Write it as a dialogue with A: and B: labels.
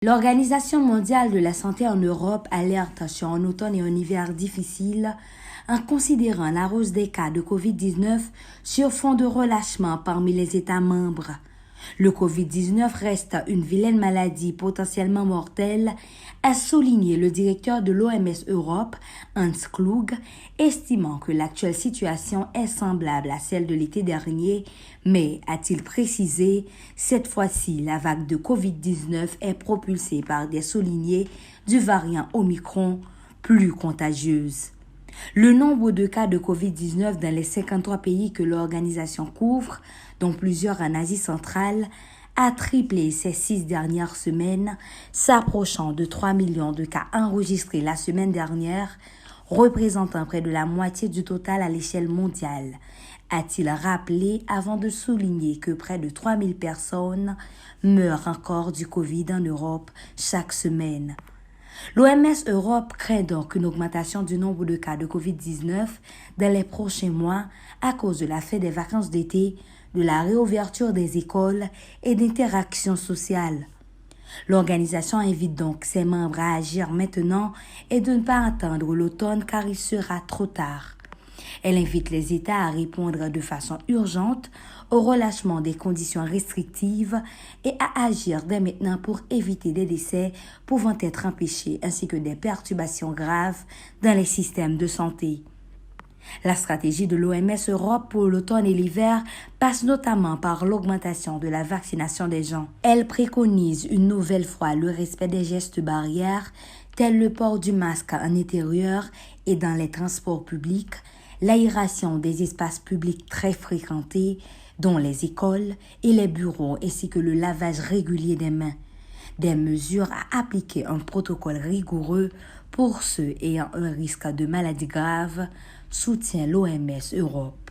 A: L'Organisation mondiale de la santé en Europe alerte sur un automne et un hiver difficiles en considérant la hausse des cas de COVID-19 sur fond de relâchement parmi les États membres. Le COVID-19 reste une vilaine maladie potentiellement mortelle, a souligné le directeur de l'OMS Europe, Hans Kluge, estimant que l'actuelle situation est semblable à celle de l'été dernier, mais, a-t-il précisé, cette fois-ci, la vague de COVID-19 est propulsée par des soulignés du variant Omicron plus contagieuse. Le nombre de cas de COVID-19 dans les 53 pays que l'organisation couvre, dont plusieurs en Asie centrale, a triplé ces 6 dernières semaines, s'approchant de 3 millions de cas enregistrés la semaine dernière, représentant près de la moitié du total à l'échelle mondiale, a-t-il rappelé avant de souligner que près de 3000 personnes meurent encore du Covid en Europe chaque semaine. L'OMS Europe craint donc une augmentation du nombre de cas de COVID-19 dans les prochains mois à cause de la fin des vacances d'été, de la réouverture des écoles et d'interactions sociales. L'organisation invite donc ses membres à agir maintenant et de ne pas attendre l'automne car il sera trop tard. Elle invite les États à répondre de façon urgente au relâchement des conditions restrictives et à agir dès maintenant pour éviter des décès pouvant être empêchés ainsi que des perturbations graves dans les systèmes de santé. La stratégie de l'OMS Europe pour l'automne et l'hiver passe notamment par l'augmentation de la vaccination des gens. Elle préconise une nouvelle fois le respect des gestes barrières tels le port du masque en intérieur et dans les transports publics, l'aération des espaces publics très fréquentés, dont les écoles et les bureaux, ainsi que le lavage régulier des mains. Des mesures à appliquer un protocole rigoureux pour ceux ayant un risque de maladie grave, soutient l'OMS Europe.